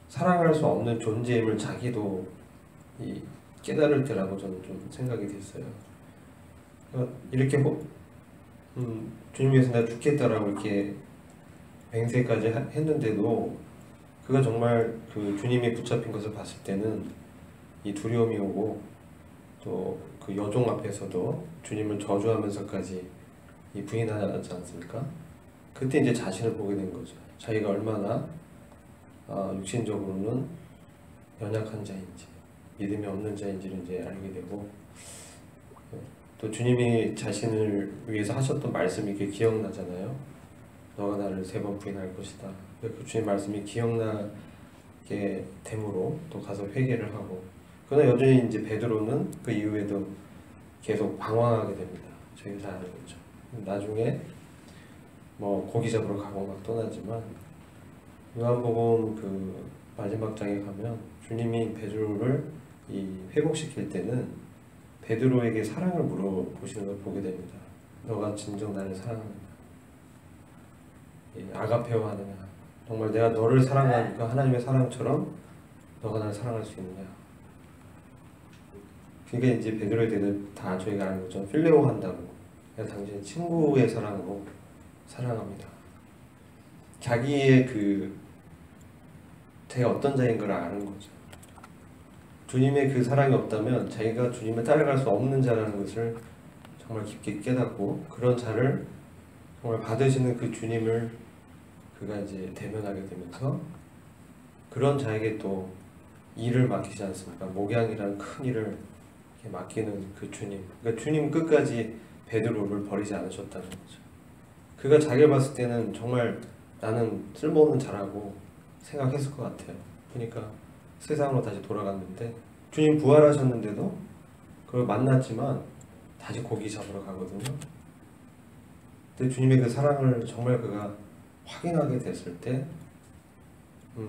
[SPEAKER 4] 사랑할 수 없는 존재임을 자기도 깨달을 때라고 저는 좀 생각이 됐어요. 이렇게 주님 위해서 내가 죽겠다라고 이렇게 맹세까지 했는데도 그가 정말 그 주님이 붙잡힌 것을 봤을 때는 이 두려움이 오고 또 그 여종 앞에서도 주님을 저주하면서까지 이 부인하지 않습니까? 그때 이제 자신을 보게 된 거죠. 자기가 얼마나 육신적으로는 연약한 자인지, 믿음이 없는 자인지를 이제 알게 되고, 또 주님이 자신을 위해서 하셨던 말씀이 이렇게 기억나잖아요. 너가 나를 3번 부인할 것이다. 그 주님 말씀이 기억나게 됨으로 또 가서 회개를 하고, 그러나 여전히 이제 베드로는 그 이후에도 계속 방황하게 됩니다. 저희가 잘 아는 거죠. 나중에 뭐 고기 잡으러 가고 막 떠나지만, 요한복음 그 마지막 장에 가면 주님이 베드로를 회복시킬 때는 베드로에게 사랑을 물어보시는 걸 보게 됩니다. 너가 진정 나를 사랑하느냐, 아가페오 하느냐, 정말 내가 너를 사랑하는 그 하나님의 사랑처럼 너가 나를 사랑할 수 있느냐. 그게 이제 베드로에 대해서 다 저희가 아는 거죠. 필레오 한다고, 내가 당신의 친구의 사랑으로 사랑합니다. 자기의 제가 어떤 자인 걸 아는 거죠. 주님의 그 사랑이 없다면 자기가 주님을 따라갈 수 없는 자라는 것을 정말 깊게 깨닫고, 그런 자를 정말 받으시는 그 주님을 그가 이제 대면하게 되면서 그런 자에게 또 일을 맡기지 않습니까? 목양이라는 큰 일을 이렇게 맡기는 그 주님. 그러니까 주님 끝까지 베드로를 버리지 않으셨다는 거죠. 그가 자기를 봤을 때는 정말 나는 쓸모없는 자라고 생각했을 것 같아요. 그러니까 세상으로 다시 돌아갔는데, 주님 부활하셨는데도 그걸 만났지만 다시 고기 잡으러 가거든요. 근데 주님의 그 사랑을 정말 그가 확인하게 됐을 때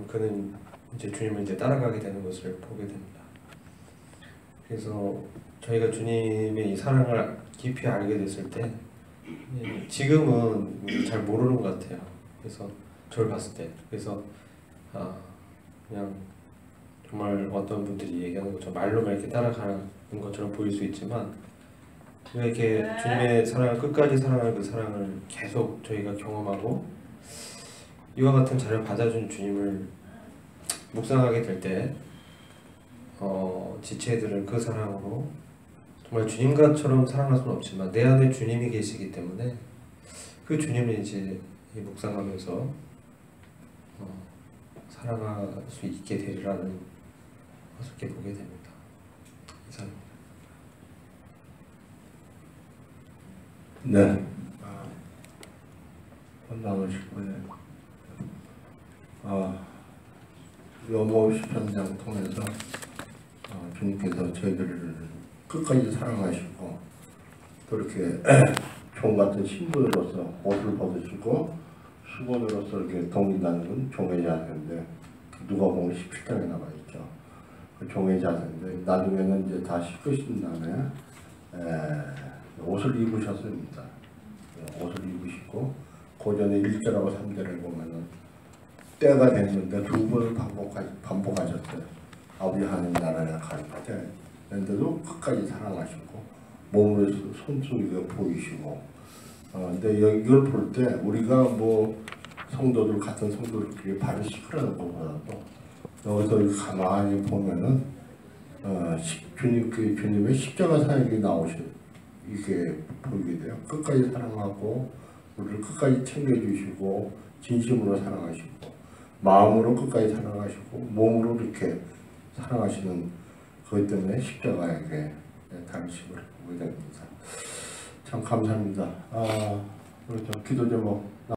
[SPEAKER 4] 그는 이제 주님을 이제 따라가게 되는 것을 보게 됩니다. 그래서 저희가 주님의 이 사랑을 깊이 알게 됐을 때, 지금은 잘 모르는 것 같아요. 그래서 저를 봤을 때, 그래서 그냥 정말 어떤 분들이 얘기하는 것처럼 말로만 이렇게 따라가는 것처럼 보일 수 있지만, 이렇게 주님의 사랑을 끝까지 사랑하는 그 사랑을 계속 저희가 경험하고 이와 같은 자를 받아준 주님을 묵상하게 될 때, 지체들은 그 사랑으로 정말 주님과처럼 사랑할 수는 없지만 내 안에 주님이 계시기 때문에 그 주님을 이제 묵상하면서 사랑할 수 있게 되리라는 것을 이렇게 보게 됩니다. 이상입니다.
[SPEAKER 5] 네. 나누실 거예요. 요모 시편장 통해서 주님께서 저희들을 끝까지 사랑하시고 또 이렇게 종 같은 신부로서 옷을 벗으시고 수건으로서 이렇게 동인다는 건 종의 자세인데, 누가 보면 17장에 나와 있죠. 그 종의 자세인데, 나중에는 이제 다 씻으신 다음에 옷을 입으셨습니다. 옷을 입으시고 고전의 1절하고 3절을 보면은 때가 됐는데 2번을 반복하셨어요. 아버지 하나님 나라에 갈 때. 그런데도 끝까지 사랑하시고 몸으로 손수이게 보이시고. 근데 이걸 볼 때 우리가 뭐 성도들 같은 성도들끼리 발을 씻으라는 것보다도 여기서 가만히 보면은 주님의 십자가 사역이 이게 보이게 돼요. 끝까지 사랑하고 우리를 끝까지 챙겨주시고 진심으로 사랑하시고 마음으로 끝까지 사랑하시고 몸으로 이렇게 사랑하시는 그것 때문에 십자가에게 당신을 보게 됩니다. 참 감사합니다. 우리 기도 제목